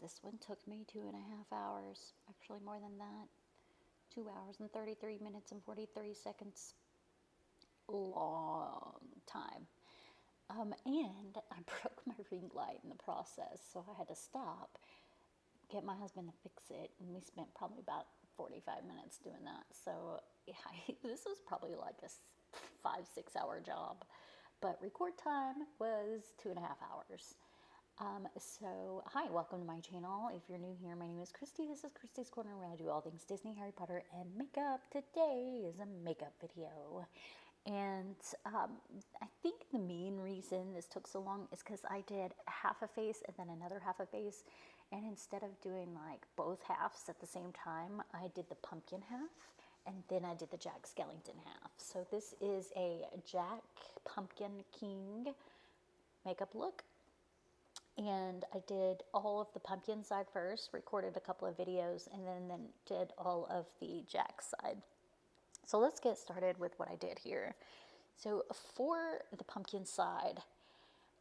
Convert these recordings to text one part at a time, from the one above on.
This one took me 2.5 hours, actually more than that. 2 hours and 33 minutes and 43 seconds. Long time. And I broke my ring light in the process, so I had to stop, get my husband to fix it, and we spent probably about 45 minutes doing that. So yeah, this was probably like a 5-6 hour job, but record time was 2.5 hours. So hi, welcome to my channel. If you're new here, my name is Christy. This is Christy's Corner, where I do all things Disney, Harry Potter, and makeup. Today is a makeup video. And I think the main reason this took so long is because I did half a face and then another half a face. And instead of doing like both halves at the same time, I did the pumpkin half and then I did the Jack Skellington half. So this is a Jack Pumpkin King makeup look. And I did all of the pumpkin side first, recorded a couple of videos, and then did all of the Jack side. So let's get started with what I did here. So for the pumpkin side,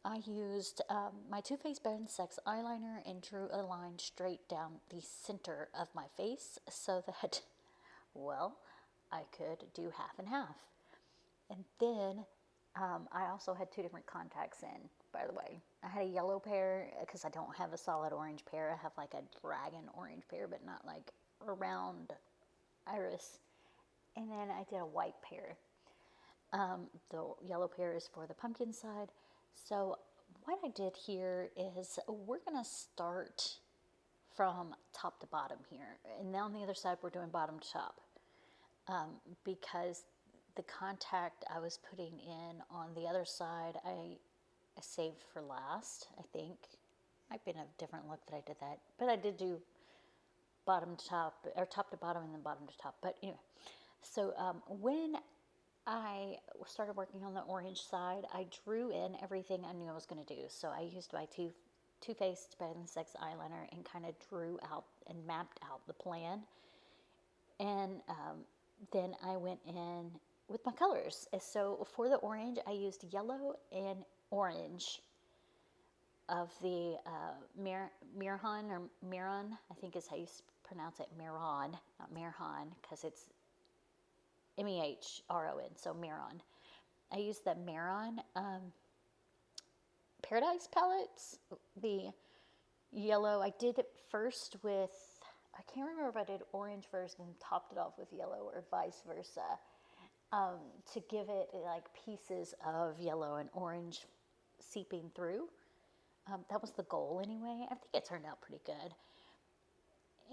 I used my Too Faced Better Than Sex eyeliner and drew a line straight down the center of my face so that, well, I could do half and half. And then I also had two different contacts in, by the way. I had a yellow pair because I don't have a solid orange pair. I have like a dragon orange pair, but not like a round iris. And then I did a white pair. The yellow pair is for the pumpkin side. So what I did here is we're going to start from top to bottom here. And then on the other side, we're doing bottom to top. Because the contact I was putting in on the other side, I saved for last, I think. Might be in a different look that I did that. But I did do bottom to top, or top to bottom and then bottom to top. But anyway, so when I started working on the orange side, I drew in everything I knew I was going to do. So I used my Too Faced Better Than Sex eyeliner and kind of drew out and mapped out the plan. And then I went in with my colors. So for the orange, I used yellow and orange of the Mirhan, or Miron, I think is how you pronounce it, Miron, not Mirhan, because it's M-E-H-R-O-N, so Miron. I used the Miron Paradise palettes, the yellow. I did it first with, I can't remember if I did orange first and topped it off with yellow or vice versa, to give it like pieces of yellow and orange seeping through. That was the goal anyway. I think it turned out pretty good.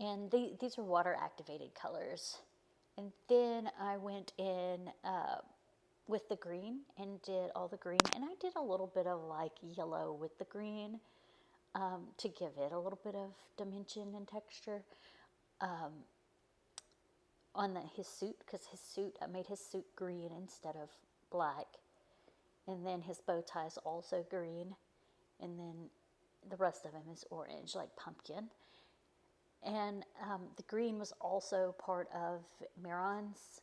And these are water activated colors. And then I went in with the green and did all the green. And I did a little bit of like yellow with the green to give it a little bit of dimension and texture on his suit. Because his suit, I made his suit green instead of black. And then his bow tie is also green. And then the rest of him is orange, like pumpkin. And the green was also part of Miron's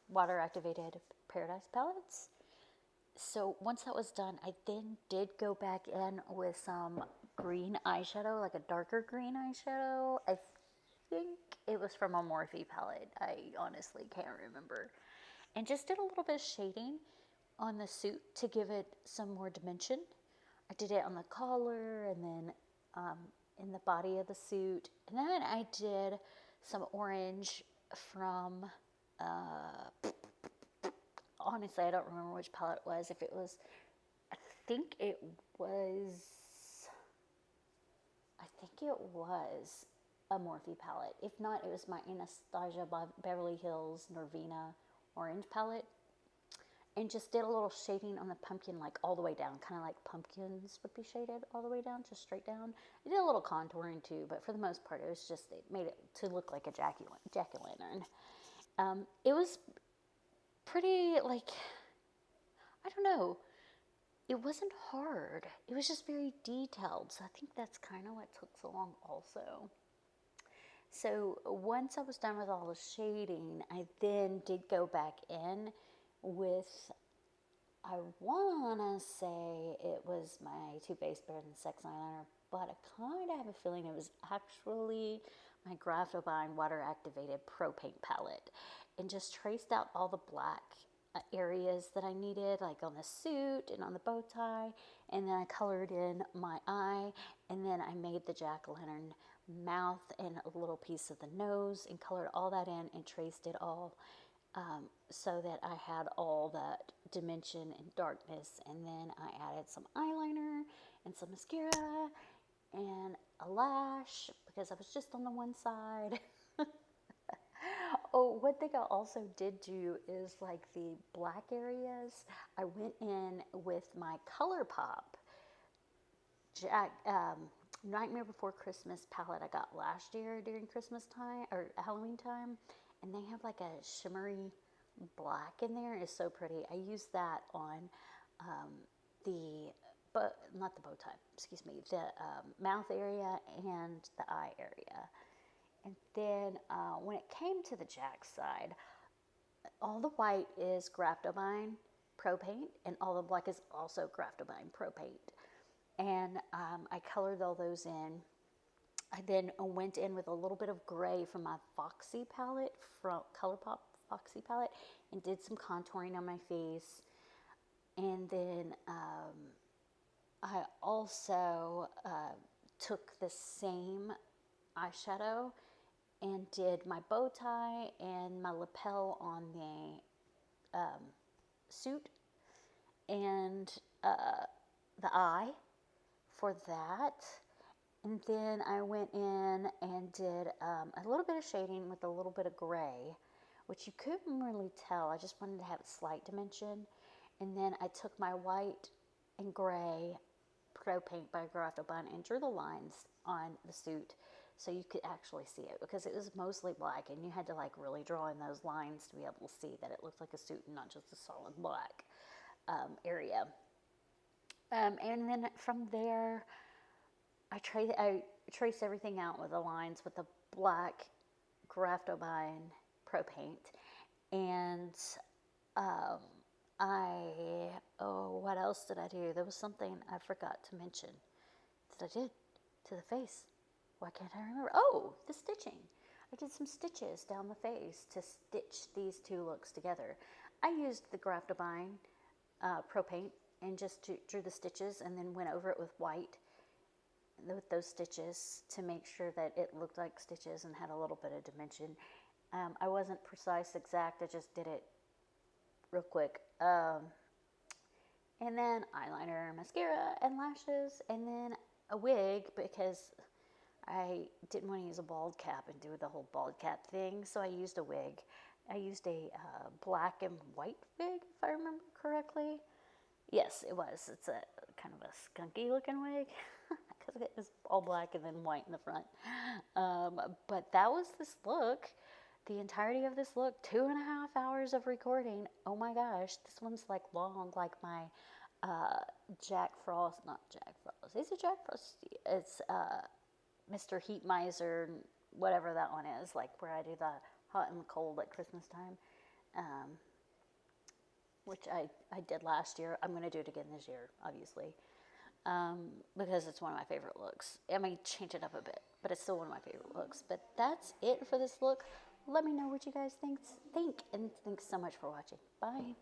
water activated Paradise palettes. So once that was done, I then did go back in with some green eyeshadow, like a darker green eyeshadow. I think it was from a Morphe palette. I honestly can't remember. And just did a little bit of shading on the suit to give it some more dimension. I did it on the collar and then in the body of the suit. And then I did some orange from, honestly, I don't remember which palette it was. If it was, I think it was a Morphe palette. If not, it was my Anastasia Beverly Hills Norvina orange palette. And just did a little shading on the pumpkin, like all the way down, kind of like pumpkins would be shaded all the way down, just straight down. I did a little contouring too, but for the most part, it made it to look like a jack-o'-lantern. It was pretty, like, I don't know, it wasn't hard. It was just very detailed, so I think that's kind of what took so long also. So once I was done with all the shading, I then did go back in with, I want to say it was my Too Faced Better Than Sex eyeliner, but I kind of have a feeling it was actually my Graph-O-Bine water-activated pro paint palette, and just traced out all the black areas that I needed, like on the suit and on the bow tie, and then I colored in my eye, and then I made the jack-o'-lantern mouth and a little piece of the nose and colored all that in and traced it all, so that I had all that dimension and darkness. And then I added some eyeliner and some mascara and a lash because I was just on the one side. Oh, one thing I also did do is like the black areas. I went in with my ColourPop Nightmare Before Christmas palette I got last year during Christmas time or Halloween time, and they have like a shimmery black in there. It's so pretty. I used that on not the bow tie, excuse me, the mouth area and the eye area. And then when it came to the jack side, all the white is Graph-O-Bine Pro Paint, and all the black is also Graph-O-Bine Pro Paint. And I colored all those in. I then went in with a little bit of gray from my Foxy palette, from ColourPop Foxy palette, and did some contouring on my face. And then I also took the same eyeshadow and did my bow tie and my lapel on the suit and the eye for that. And then I went in and did a little bit of shading with a little bit of gray, which you couldn't really tell. I just wanted to have a slight dimension. And then I took my white and gray Pro Paint by Graph-O-Bine and drew the lines on the suit so you could actually see it, because it was mostly black and you had to like really draw in those lines to be able to see that it looked like a suit and not just a solid black area. And then from there, I traced everything out with the lines with the black Graph-O-Bine Pro Paint. And what else did I do? There was something I forgot to mention that I did to the face. Why can't I remember? Oh, the stitching. I did some stitches down the face to stitch these two looks together. I used the Graph-O-Bine Pro Paint and just drew the stitches and then went over it with white with those stitches to make sure that it looked like stitches and had a little bit of dimension. I wasn't precise, exact. I just did it real quick. And then eyeliner, mascara, and lashes, and then a wig because I didn't want to use a bald cap and do the whole bald cap thing, so I used a wig. I used a black and white wig, if I remember correctly. Yes, it was. It's a kind of a skunky looking wig because it was all black and then white in the front. But that was this look. The entirety of this look, 2.5 hours of recording. Oh my gosh, this one's like long, like my Jack Frost, not Jack Frost. Is it Jack Frost? It's Mr. Heat Miser, whatever that one is, like where I do the hot and cold at Christmas time, which I did last year. I'm going to do it again this year, obviously, because it's one of my favorite looks. I may change it up a bit, but it's still one of my favorite looks. But that's it for this look. Let me know what you guys think, and thanks so much for watching. Bye.